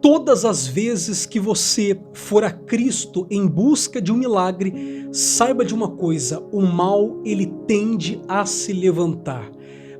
Todas as vezes que você for a Cristo em busca de um milagre, saiba de uma coisa: o mal ele tende a se levantar.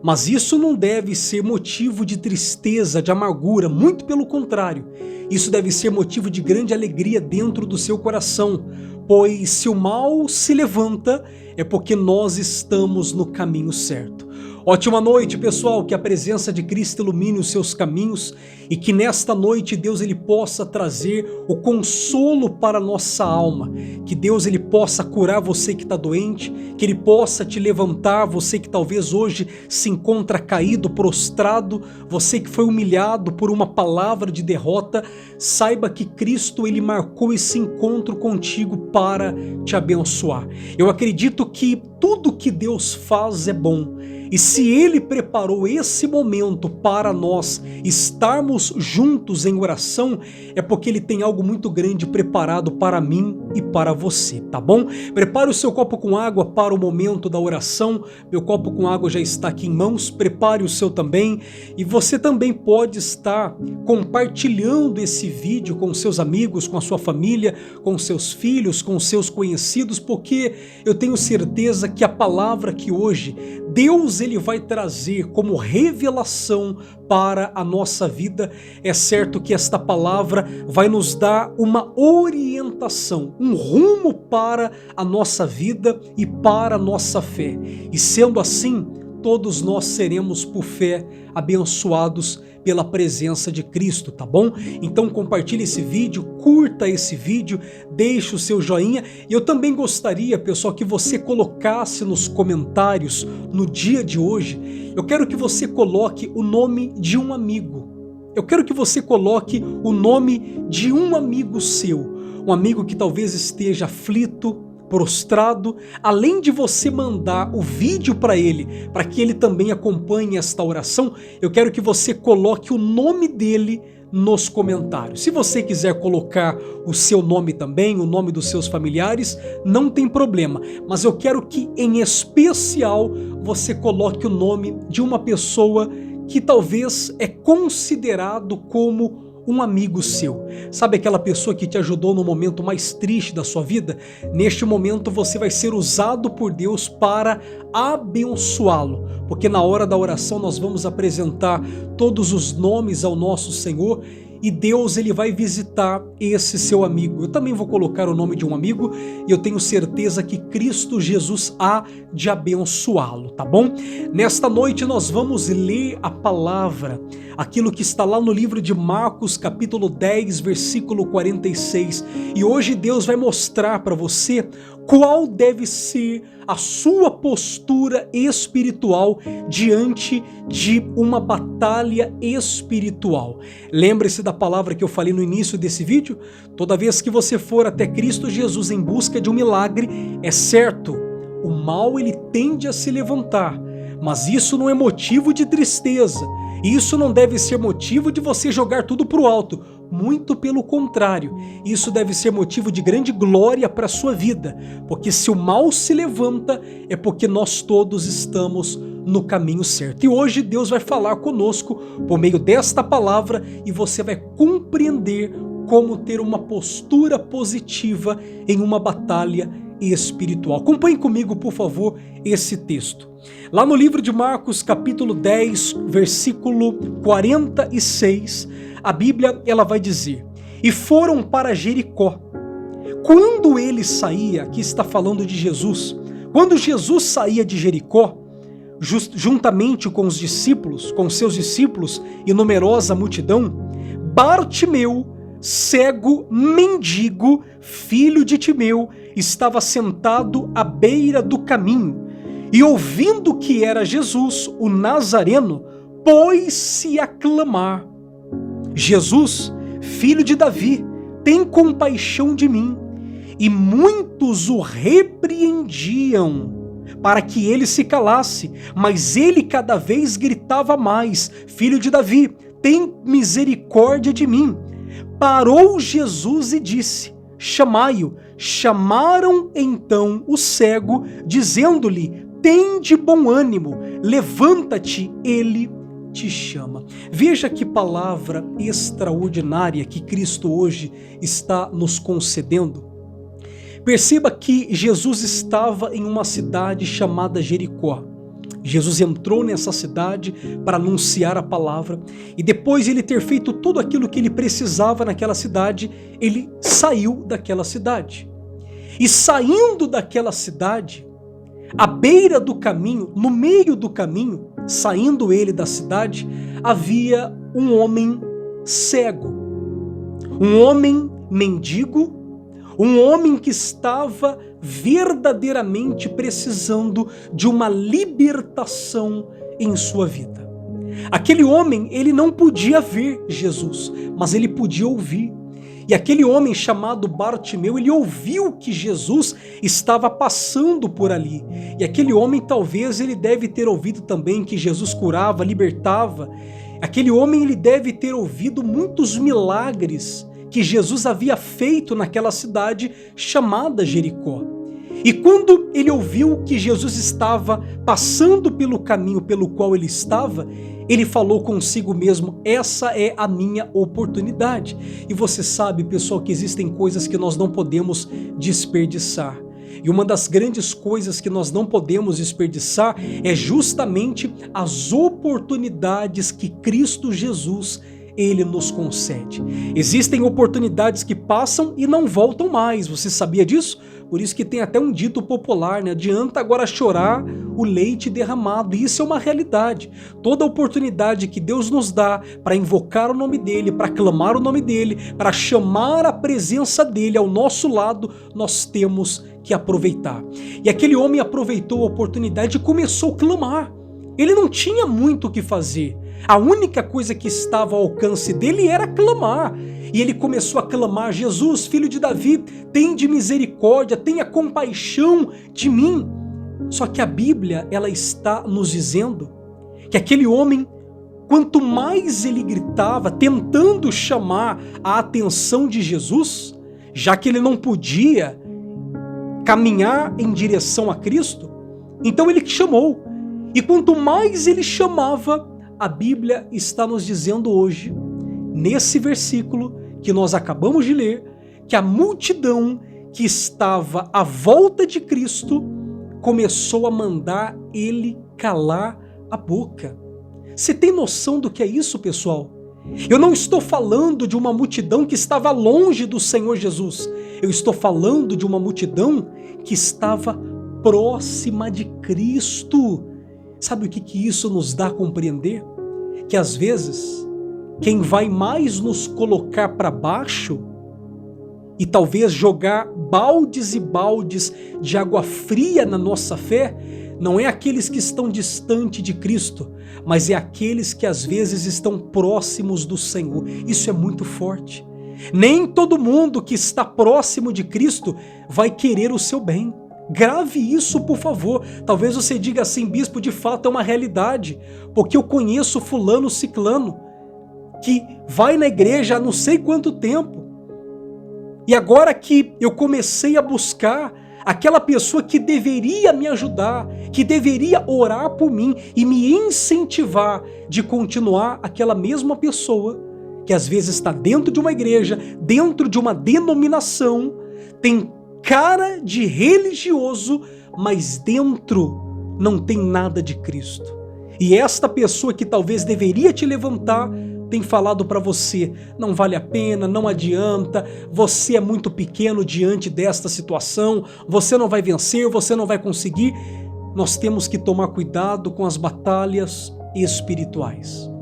Mas isso não deve ser motivo de tristeza, de amargura, muito pelo contrário. Isso deve ser motivo de grande alegria dentro do seu coração, pois se o mal se levanta, é porque nós estamos no caminho certo. Ótima noite, pessoal, que a presença de Cristo ilumine os seus caminhos e que nesta noite Deus ele possa trazer o consolo para a nossa alma, que Deus ele possa curar você que está doente, que ele possa te levantar, você que talvez hoje se encontra caído, prostrado, você que foi humilhado por uma palavra de derrota, saiba que Cristo ele marcou esse encontro contigo para te abençoar. Eu acredito que tudo que Deus faz é bom. E se Ele preparou esse momento para nós estarmos juntos em oração, é porque Ele tem algo muito grande preparado para mim e para você, tá bom? Prepare o seu copo com água para o momento da oração. Meu copo com água já está aqui em mãos, prepare o seu também. E você também pode estar compartilhando esse vídeo com seus amigos, com a sua família, com seus filhos, com seus conhecidos, porque eu tenho certeza que a palavra que hoje Deus ele vai trazer como revelação para a nossa vida, é certo que esta palavra vai nos dar uma orientação, um rumo para a nossa vida e para a nossa fé. E sendo assim, todos nós seremos por fé abençoados pela presença de Cristo, tá bom? Então compartilhe esse vídeo, curta esse vídeo, deixe o seu joinha. E eu também gostaria, pessoal, que você colocasse nos comentários no dia de hoje, eu quero que você coloque o nome de um amigo. Eu quero que você coloque o nome de um amigo seu, um amigo que talvez esteja aflito, prostrado. Além de você mandar o vídeo para ele, para que ele também acompanhe esta oração, eu quero que você coloque o nome dele nos comentários. Se você quiser colocar o seu nome também, o nome dos seus familiares, não tem problema, mas eu quero que em especial você coloque o nome de uma pessoa que talvez é considerado como um amigo seu. Sabe aquela pessoa que te ajudou no momento mais triste da sua vida? Neste momento você vai ser usado por Deus para abençoá-lo, porque na hora da oração nós vamos apresentar todos os nomes ao nosso Senhor e Deus ele vai visitar esse seu amigo. Eu também vou colocar o nome de um amigo e eu tenho certeza que Cristo Jesus há de abençoá-lo, tá bom? Nesta noite nós vamos ler a palavra, aquilo que está lá no livro de Marcos, capítulo 10, versículo 46. E hoje Deus vai mostrar para você qual deve ser a sua postura espiritual diante de uma batalha espiritual. Lembre-se da palavra que eu falei no início desse vídeo? Toda vez que você for até Cristo Jesus em busca de um milagre, é certo, o mal ele tende a se levantar, mas isso não é motivo de tristeza. Isso não deve ser motivo de você jogar tudo para o alto. Muito pelo contrário, isso deve ser motivo de grande glória para a sua vida, porque se o mal se levanta, é porque nós todos estamos no caminho certo. E hoje Deus vai falar conosco por meio desta palavra e você vai compreender como ter uma postura positiva em uma batalha espiritual. Acompanhe comigo, por favor, esse texto. Lá no livro de Marcos, capítulo 10, versículo 46, a Bíblia ela vai dizer: e foram para Jericó. Quando ele saía, aqui está falando de Jesus, quando Jesus saía de Jericó, juntamente com os discípulos, com seus discípulos e numerosa multidão, Bartimeu, cego, mendigo, filho de Timeu, estava sentado à beira do caminho, e ouvindo que era Jesus, o Nazareno, pôs-se a clamar: Jesus, filho de Davi, tem compaixão de mim. E muitos o repreendiam para que ele se calasse, mas ele cada vez gritava mais: Filho de Davi, tem misericórdia de mim. Parou Jesus e disse: chamai-o. Chamaram então o cego, dizendo-lhe: tem de bom ânimo, levanta-te, ele te chama. Veja que palavra extraordinária que Cristo hoje está nos concedendo. Perceba que Jesus estava em uma cidade chamada Jericó. Jesus entrou nessa cidade para anunciar a palavra e depois de ele ter feito tudo aquilo que ele precisava naquela cidade, ele saiu daquela cidade. E saindo daquela cidade, à beira do caminho, no meio do caminho, saindo ele da cidade, havia um homem cego, um homem mendigo, um homem que estava verdadeiramente precisando de uma libertação em sua vida. Aquele homem, ele não podia ver Jesus, mas ele podia ouvir. E aquele homem chamado Bartimeu, ele ouviu que Jesus estava passando por ali. E aquele homem, talvez, ele deve ter ouvido também que Jesus curava, libertava. Aquele homem, ele deve ter ouvido muitos milagres que Jesus havia feito naquela cidade chamada Jericó. E quando ele ouviu que Jesus estava passando pelo caminho pelo qual ele estava, ele falou consigo mesmo, essa é a minha oportunidade. E você sabe, pessoal, que existem coisas que nós não podemos desperdiçar. E uma das grandes coisas que nós não podemos desperdiçar é justamente as oportunidades que Cristo Jesus ele nos concede. Existem oportunidades que passam e não voltam mais. Você sabia disso? Por isso que tem até um dito popular, né? Adianta agora chorar o leite derramado. E isso é uma realidade. Toda oportunidade que Deus nos dá para invocar o nome dele, para clamar o nome dele, para chamar a presença dele ao nosso lado, nós temos que aproveitar. E aquele homem aproveitou a oportunidade e começou a clamar. Ele não tinha muito o que fazer. A única coisa que estava ao alcance dele era clamar. E ele começou a clamar, Jesus, filho de Davi, tende misericórdia, tenha compaixão de mim. Só que a Bíblia, ela está nos dizendo que aquele homem, quanto mais ele gritava, tentando chamar a atenção de Jesus, já que ele não podia caminhar em direção a Cristo, então ele chamou. E quanto mais ele chamava, a Bíblia está nos dizendo hoje, nesse versículo que nós acabamos de ler, que a multidão que estava à volta de Cristo começou a mandar ele calar a boca. Você tem noção do que é isso, pessoal? Eu não estou falando de uma multidão que estava longe do Senhor Jesus. Eu estou falando de uma multidão que estava próxima de Cristo. Sabe o que isso nos dá a compreender? Que às vezes, quem vai mais nos colocar para baixo e talvez jogar baldes e baldes de água fria na nossa fé, não é aqueles que estão distante de Cristo, mas é aqueles que às vezes estão próximos do Senhor. Isso é muito forte. Nem todo mundo que está próximo de Cristo vai querer o seu bem. Grave isso, por favor. Talvez você diga assim, bispo, de fato é uma realidade, porque eu conheço fulano ciclano, que vai na igreja há não sei quanto tempo, e agora que eu comecei a buscar aquela pessoa que deveria me ajudar, que deveria orar por mim e me incentivar de continuar, aquela mesma pessoa, que às vezes está dentro de uma igreja, dentro de uma denominação, tem cara de religioso, mas dentro não tem nada de Cristo. E esta pessoa que talvez deveria te levantar, tem falado para você, não vale a pena, não adianta, você é muito pequeno diante desta situação, você não vai vencer, você não vai conseguir. Nós temos que tomar cuidado com as batalhas espirituais.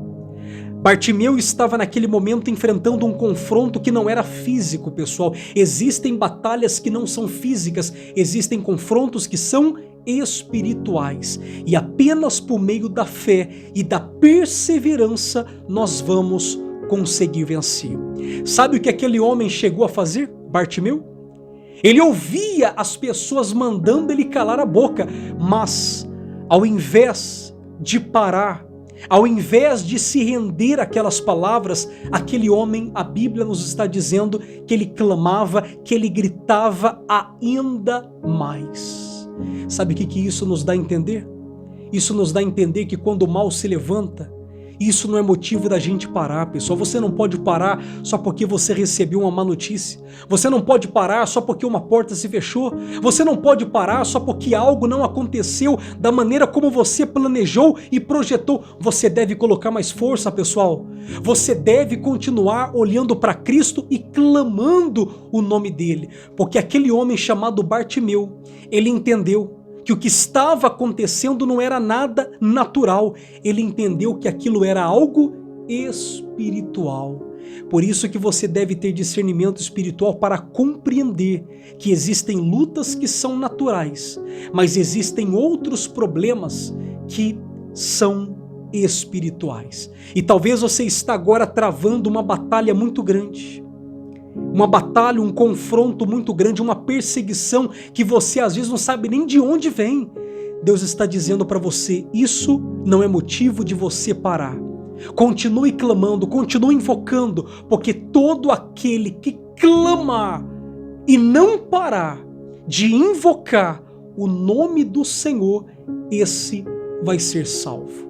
Bartimeu estava naquele momento enfrentando um confronto que não era físico, pessoal. Existem batalhas que não são físicas, existem confrontos que são espirituais. E apenas por meio da fé e da perseverança nós vamos conseguir vencer. Sabe o que aquele homem chegou a fazer, Bartimeu? Ele ouvia as pessoas mandando ele calar a boca, mas ao invés de parar, ao invés de se render àquelas palavras, aquele homem, a Bíblia nos está dizendo que ele clamava, que ele gritava ainda mais. Sabe o que isso nos dá a entender? Isso nos dá a entender que quando o mal se levanta, Isso não é motivo da gente parar, pessoal. Você não pode parar só porque você recebeu uma má notícia. Você não pode parar só porque uma porta se fechou. Você não pode parar só porque algo não aconteceu da maneira como você planejou e projetou. Você deve colocar mais força, pessoal. Você deve continuar olhando para Cristo e clamando o nome dele. Porque aquele homem chamado Bartimeu, ele entendeu que o que estava acontecendo não era nada natural. Ele entendeu que aquilo era algo espiritual. Por isso que você deve ter discernimento espiritual para compreender que existem lutas que são naturais, mas existem outros problemas que são espirituais. E talvez você está agora travando uma batalha muito grande. Uma batalha, um confronto muito grande, uma perseguição que você às vezes não sabe nem de onde vem. Deus está dizendo para você, isso não é motivo de você parar. Continue clamando, continue invocando, porque todo aquele que clamar e não parar de invocar o nome do Senhor, esse vai ser salvo.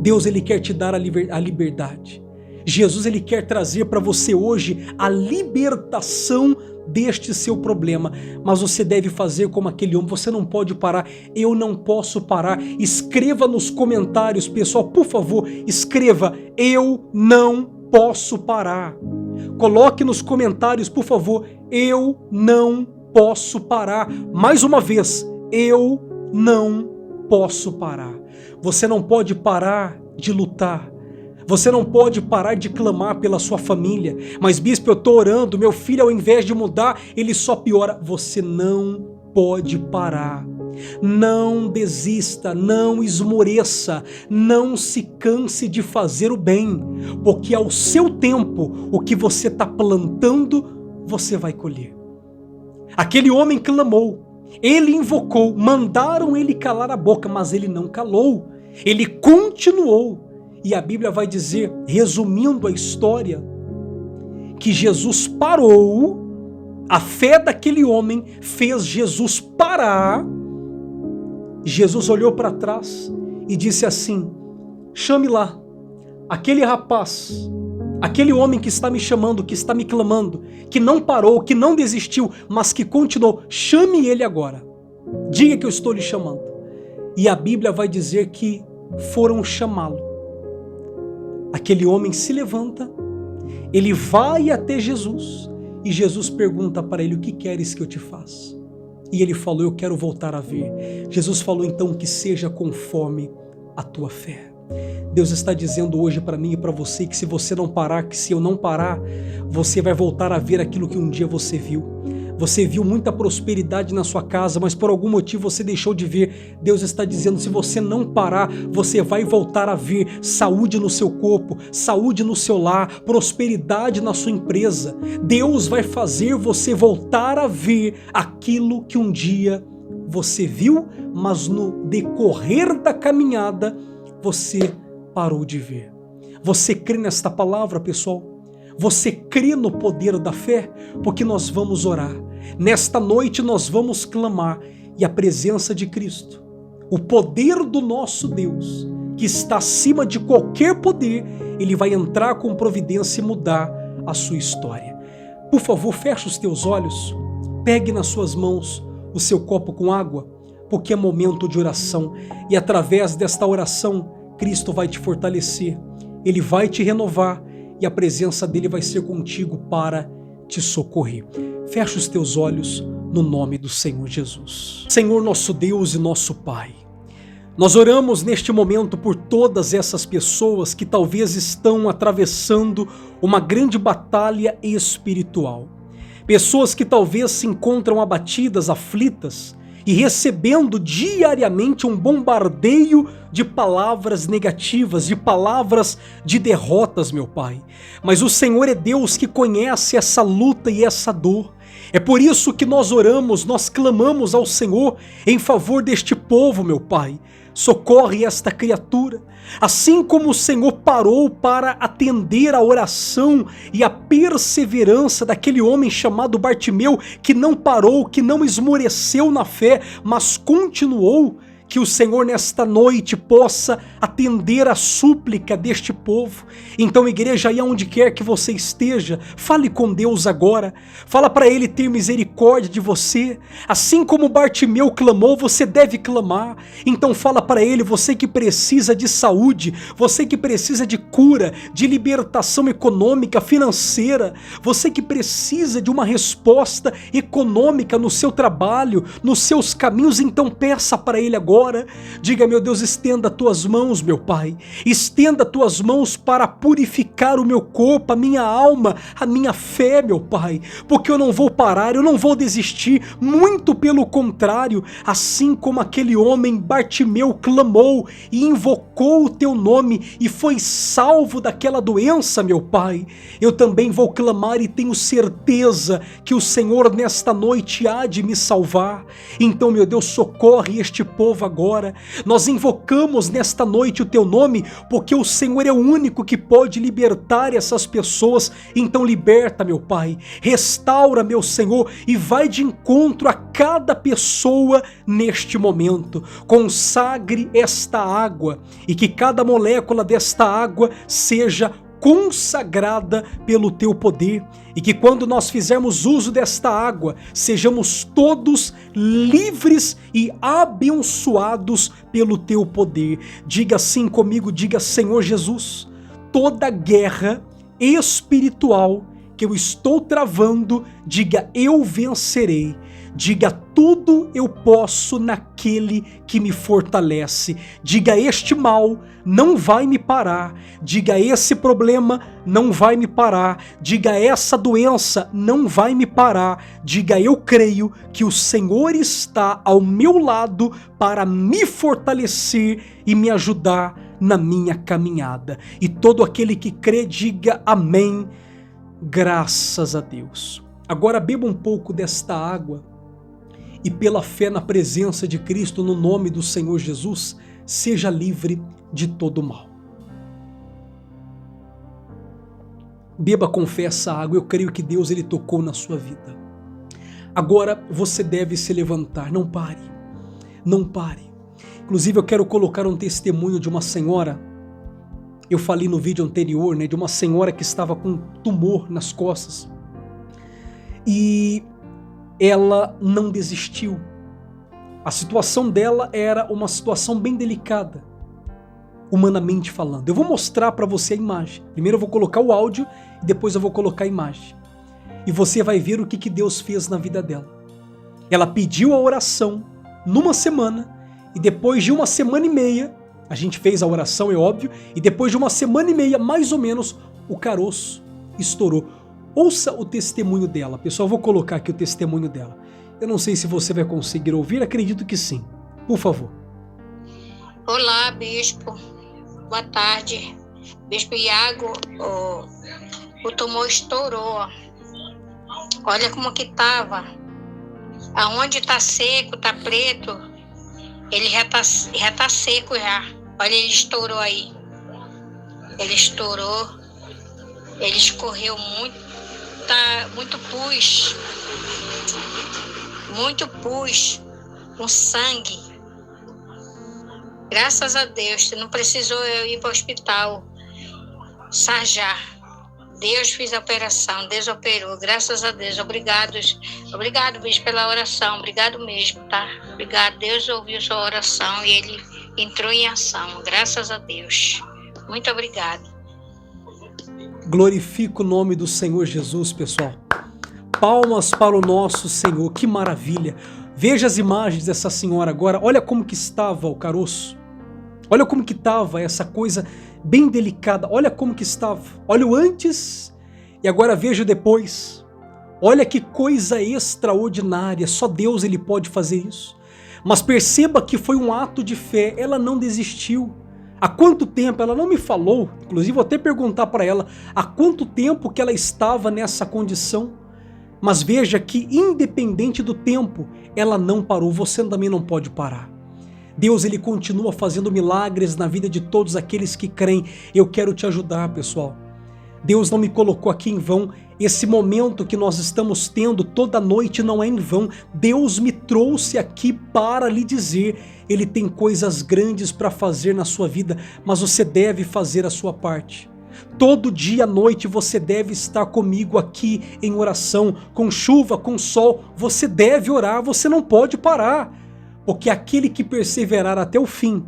Deus, ele quer te dar a liberdade. Jesus, ele quer trazer para você hoje a libertação deste seu problema, mas você deve fazer como aquele homem. Você não pode parar. Eu não posso parar. Escreva nos comentários, pessoal, por favor, escreva: eu não posso parar. Coloque nos comentários, por favor: eu não posso parar. Mais uma vez, eu não posso parar. Você não pode parar de lutar. Você não pode parar de clamar pela sua família. Mas, bispo, eu estou orando, meu filho, ao invés de mudar, ele só piora. Você não pode parar. Não desista, não esmoreça, não se canse de fazer o bem, porque ao seu tempo, o que você está plantando, você vai colher. Aquele homem clamou, ele invocou, mandaram ele calar a boca, mas ele não calou, ele continuou. E a Bíblia vai dizer, resumindo a história, que Jesus parou, a fé daquele homem fez Jesus parar. Jesus olhou para trás e disse assim: chame lá, aquele rapaz, aquele homem que está me chamando, que está me clamando, que não parou, que não desistiu, mas que continuou, chame ele agora, diga que eu estou lhe chamando. E a Bíblia vai dizer que foram chamá-lo. Aquele homem se levanta, ele vai até Jesus e Jesus pergunta para ele: o que queres que eu te faça? E ele falou: eu quero voltar a ver. Jesus falou: então que seja conforme a tua fé. Deus está dizendo hoje para mim e para você que se você não parar, que se eu não parar, você vai voltar a ver aquilo que um dia você viu. Você viu muita prosperidade na sua casa, mas por algum motivo você deixou de ver. Deus está dizendo, se você não parar, você vai voltar a ver saúde no seu corpo, saúde no seu lar, prosperidade na sua empresa. Deus vai fazer você voltar a ver aquilo que um dia você viu, mas no decorrer da caminhada, você parou de ver. Você crê nesta palavra, pessoal? Você crê no poder da fé? Porque nós vamos orar. Nesta noite nós vamos clamar e a presença de Cristo, o poder do nosso Deus, que está acima de qualquer poder, ele vai entrar com providência e mudar a sua história. Por favor, feche os teus olhos, pegue nas suas mãos o seu copo com água, porque é momento de oração e através desta oração, Cristo vai te fortalecer, ele vai te renovar e a presença dele vai ser contigo para te socorrer. Fecha os teus olhos no nome do Senhor Jesus. Senhor nosso Deus e nosso Pai, nós oramos neste momento por todas essas pessoas que talvez estão atravessando uma grande batalha espiritual. Pessoas que talvez se encontram abatidas, aflitas, e recebendo diariamente um bombardeio de palavras negativas, de palavras de derrotas, meu Pai. Mas o Senhor é Deus que conhece essa luta e essa dor. É por isso que nós oramos, nós clamamos ao Senhor em favor deste povo, meu Pai. Socorre esta criatura, assim como o Senhor parou para atender a oração e a perseverança daquele homem chamado Bartimeu, que não parou, que não esmoreceu na fé, mas continuou. que o Senhor nesta noite possa atender a súplica deste povo. Então, igreja, aí onde quer que você esteja, fale com Deus agora, fala para Ele ter misericórdia de você, assim como Bartimeu clamou, você deve clamar. Então fala para Ele, você que precisa de saúde, você que precisa de cura, de libertação econômica, financeira, você que precisa de uma resposta econômica no seu trabalho, nos seus caminhos, então peça para Ele agora. Diga: meu Deus, estenda tuas mãos, meu Pai, estenda tuas mãos para purificar o meu corpo, a minha alma, a minha fé, meu Pai, porque eu não vou parar, eu não vou desistir, muito pelo contrário, assim como aquele homem Bartimeu clamou e invocou o teu nome e foi salvo daquela doença, meu Pai, eu também vou clamar e tenho certeza que o Senhor nesta noite há de me salvar. Então, meu Deus, socorre este povo agora. Nós invocamos nesta noite o teu nome porque o Senhor é o único que pode libertar essas pessoas. Então liberta, meu Pai, restaura, meu Senhor, e vai de encontro a cada pessoa neste momento. Consagre esta água e que cada molécula desta água seja consagrada pelo teu poder, e que quando nós fizermos uso desta água, sejamos todos livres e abençoados pelo teu poder. Diga assim comigo, diga: Senhor Jesus, toda guerra espiritual que eu estou travando, diga: eu vencerei. Diga: tudo eu posso naquele que me fortalece. Diga: este mal não vai me parar. Diga: esse problema não vai me parar. Diga: essa doença não vai me parar. Diga: eu creio que o Senhor está ao meu lado para me fortalecer e me ajudar na minha caminhada. E todo aquele que crê, diga amém. Graças a Deus. Agora beba um pouco desta água e, pela fé na presença de Cristo, no nome do Senhor Jesus, seja livre de todo mal. Beba com fé essa água. Eu creio que Deus ele tocou na sua vida. Agora você deve se levantar. Não pare. Não pare. Inclusive eu quero colocar um testemunho de uma senhora. Eu falei no vídeo anterior, de uma senhora que estava com tumor nas costas. E ela não desistiu. A situação dela era uma situação bem delicada, humanamente falando. Eu vou mostrar para você a imagem. Primeiro eu vou colocar o áudio e depois eu vou colocar a imagem. E você vai ver o que Deus fez na vida dela. Ela pediu a oração numa semana e depois de uma semana e meia, a gente fez a oração, é óbvio, e depois de uma semana e meia, mais ou menos, o caroço estourou. Ouça o testemunho dela. Pessoal, eu vou colocar aqui o testemunho dela. Eu não sei se você vai conseguir ouvir, acredito que sim. Por favor. Olá, bispo. Boa tarde. Bispo Iago, o tumor estourou. Olha como que tava. Aonde tá seco, tá preto, ele já tá seco já. Olha, ele estourou aí. Ele estourou. Ele escorreu muito pus. Muito pus. Com sangue. Graças a Deus, não precisou eu ir para o hospital sarjar. Deus fez a operação, Deus operou, graças a Deus. Obrigado, bispo, pela oração, obrigado mesmo, tá? Obrigado, Deus ouviu sua oração e Ele entrou em ação, graças a Deus. Muito obrigado. Glorifica o nome do Senhor Jesus, pessoal. Palmas para o nosso Senhor, que maravilha. Veja as imagens dessa senhora agora, olha como que estava o caroço. Olha como que estava essa coisa bem delicada, olha como que estava. Olha o antes e agora veja o depois. Olha que coisa extraordinária, só Deus ele pode fazer isso. Mas perceba que foi um ato de fé, ela não desistiu. Há quanto tempo? Ela não me falou, inclusive vou até perguntar para ela, há quanto tempo que ela estava nessa condição. Mas veja que independente do tempo, ela não parou, você também não pode parar. Deus ele continua fazendo milagres na vida de todos aqueles que creem. Eu quero te ajudar, pessoal. Deus não me colocou aqui em vão. Esse momento que nós estamos tendo toda noite não é em vão. Deus me trouxe aqui para lhe dizer, Ele tem coisas grandes para fazer na sua vida, mas você deve fazer a sua parte. Todo dia à noite você deve estar comigo aqui em oração, com chuva, com sol, você deve orar, você não pode parar, porque aquele que perseverar até o fim,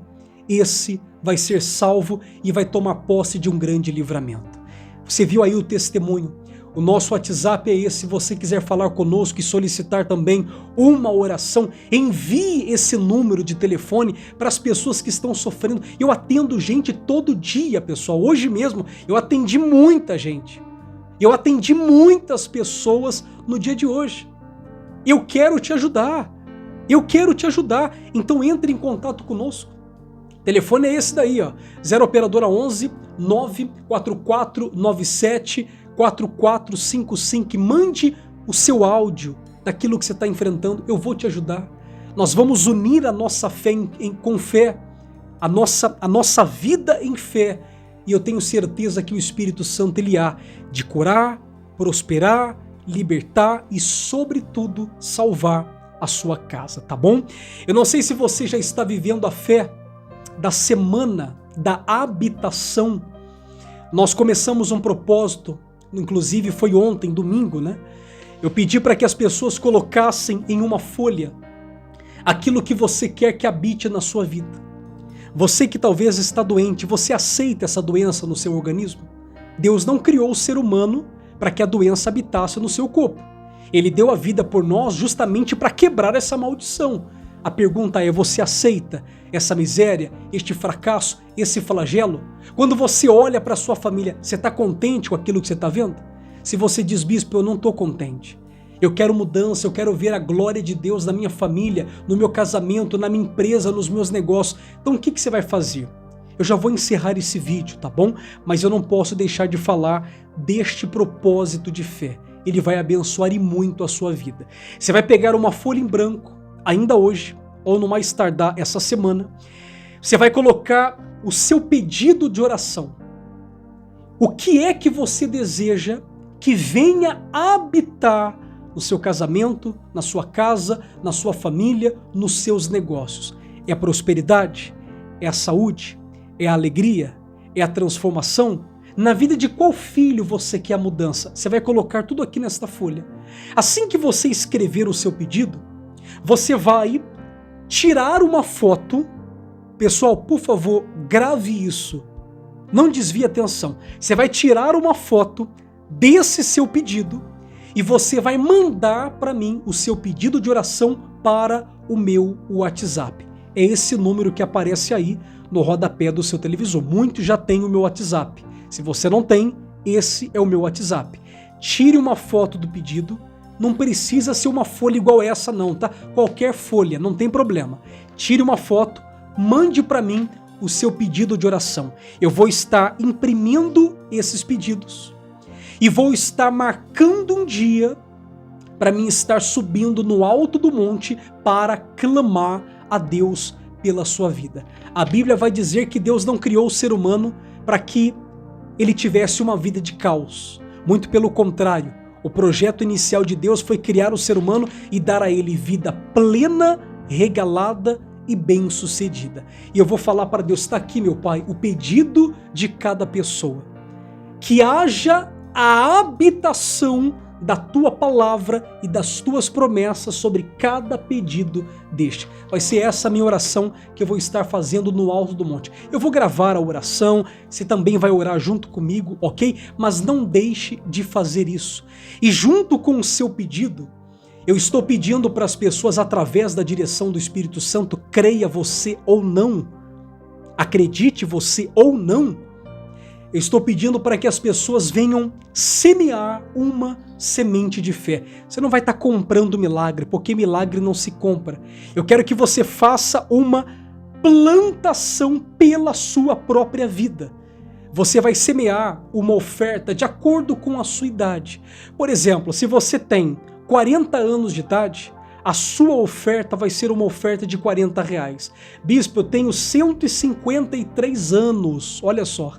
esse vai ser salvo e vai tomar posse de um grande livramento. Você viu aí o testemunho? O nosso WhatsApp é esse. Se você quiser falar conosco e solicitar também uma oração, envie esse número de telefone para as pessoas que estão sofrendo. Eu atendo gente todo dia, pessoal. Hoje mesmo eu atendi muita gente. Eu atendi muitas pessoas no dia de hoje. Eu quero te ajudar. Eu quero te ajudar. Então entre em contato conosco. O telefone é esse daí, ó. 0 operadora 11 94497 4455, mande o seu áudio daquilo que você está enfrentando, eu vou te ajudar. Nós vamos unir a nossa fé com fé, a nossa vida em fé, e eu tenho certeza que o Espírito Santo ele há de curar, prosperar, libertar e, sobretudo, salvar a sua casa, tá bom? Eu não sei se você já está vivendo a fé da semana da habitação. Nós começamos um propósito, inclusive foi ontem, domingo, né? Eu pedi para que as pessoas colocassem em uma folha aquilo que você quer que habite na sua vida. Você que talvez está doente, você aceita essa doença no seu organismo? Deus não criou o ser humano para que a doença habitasse no seu corpo. Ele deu a vida por nós justamente para quebrar essa maldição. A pergunta é, você aceita essa miséria, este fracasso, esse flagelo? Quando você olha para sua família, você está contente com aquilo que você está vendo? Se você diz, bispo, eu não estou contente. Eu quero mudança, eu quero ver a glória de Deus na minha família, no meu casamento, na minha empresa, nos meus negócios. Então o que você vai fazer? Eu já vou encerrar esse vídeo, tá bom? Mas eu não posso deixar de falar deste propósito de fé. Ele vai abençoar e muito a sua vida. Você vai pegar uma folha em branco, ainda hoje, ou no mais tardar essa semana, você vai colocar o seu pedido de oração. O que é que você deseja que venha habitar no seu casamento, na sua casa, na sua família, nos seus negócios? É a prosperidade? É a saúde? É a alegria? É a transformação? Na vida de qual filho você quer a mudança? Você vai colocar tudo aqui nesta folha. Assim que você escrever o seu pedido, você vai tirar uma foto. Pessoal, por favor, grave isso. Não desvie a atenção. Você vai tirar uma foto desse seu pedido e você vai mandar para mim o seu pedido de oração para o meu WhatsApp. É esse número que aparece aí no rodapé do seu televisor. Muitos já têm o meu WhatsApp. Se você não tem, esse é o meu WhatsApp. Tire uma foto do pedido. Não precisa ser uma folha igual essa não, tá? Qualquer folha, não tem problema. Tire uma foto, mande para mim o seu pedido de oração. Eu vou estar imprimindo esses pedidos e vou estar marcando um dia para mim estar subindo no alto do monte para clamar a Deus pela sua vida. A Bíblia vai dizer que Deus não criou o ser humano para que ele tivesse uma vida de caos. Muito pelo contrário. O projeto inicial de Deus foi criar o ser humano e dar a ele vida plena, regalada e bem-sucedida. E eu vou falar para Deus, está aqui, meu Pai, o pedido de cada pessoa. Que haja a habitação da tua palavra e das tuas promessas sobre cada pedido deste. Vai ser essa a minha oração que eu vou estar fazendo no alto do monte. Eu vou gravar a oração, você também vai orar junto comigo, ok? Mas não deixe de fazer isso. E junto com o seu pedido, eu estou pedindo para as pessoas, através da direção do Espírito Santo, creia você ou não, acredite você ou não, eu estou pedindo para que as pessoas venham semear uma semente de fé. Você não vai estar comprando milagre, porque milagre não se compra. Eu quero que você faça uma plantação pela sua própria vida. Você vai semear uma oferta de acordo com a sua idade. Por exemplo, se você tem 40 anos de idade, a sua oferta vai ser uma oferta de R$40. Bispo, eu tenho 153 anos, olha só,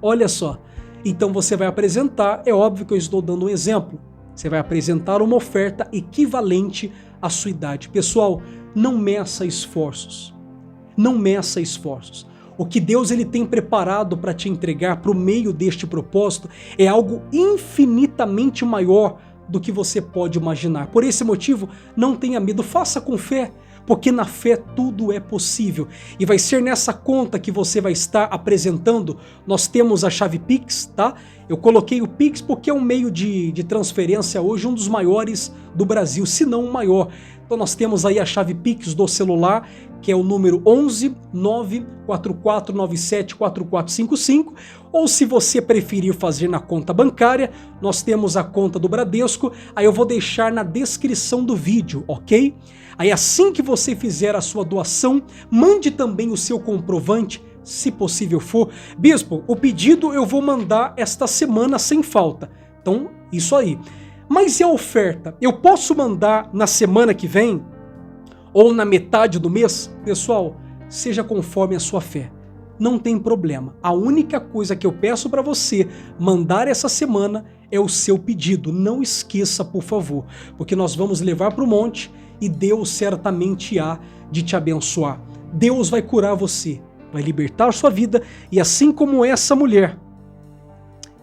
olha só. Então você vai apresentar, é óbvio que eu estou dando um exemplo, você vai apresentar uma oferta equivalente à sua idade. Pessoal, não meça esforços. Não meça esforços. O que Deus ele tem preparado para te entregar por meio deste propósito é algo infinitamente maior do que você pode imaginar. Por esse motivo, não tenha medo, faça com fé, porque na fé tudo é possível. E vai ser nessa conta que você vai estar apresentando. Nós temos a chave Pix, tá? Eu coloquei o Pix porque é um meio de transferência hoje, um dos maiores do Brasil, se não o maior. Então nós temos aí a chave Pix do celular, que é o número 11 94497 4455, ou se você preferir fazer na conta bancária, nós temos a conta do Bradesco, aí eu vou deixar na descrição do vídeo, ok? Aí assim que você fizer a sua doação, mande também o seu comprovante, se possível for. Bispo, o pedido eu vou mandar esta semana sem falta. Então, isso aí. Mas e a oferta? Eu posso mandar na semana que vem? Ou na metade do mês? Pessoal, seja conforme a sua fé. Não tem problema. A única coisa que eu peço para você mandar essa semana é o seu pedido. Não esqueça, por favor, porque nós vamos levar para o monte e Deus certamente há de te abençoar. Deus vai curar você, vai libertar sua vida, e assim como essa mulher,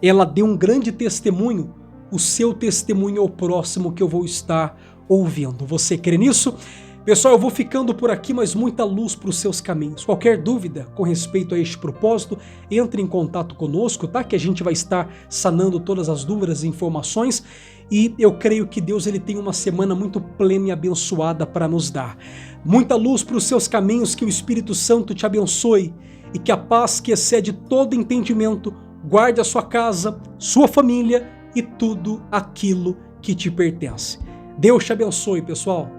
ela deu um grande testemunho, o seu testemunho é o próximo que eu vou estar ouvindo. Você crê nisso? Pessoal, eu vou ficando por aqui, mas muita luz para os seus caminhos. Qualquer dúvida com respeito a este propósito, entre em contato conosco, tá? Que a gente vai estar sanando todas as dúvidas e informações. E eu creio que Deus ele tem uma semana muito plena e abençoada para nos dar. Muita luz para os seus caminhos, que o Espírito Santo te abençoe e que a paz que excede todo entendimento guarde a sua casa, sua família e tudo aquilo que te pertence. Deus te abençoe, pessoal.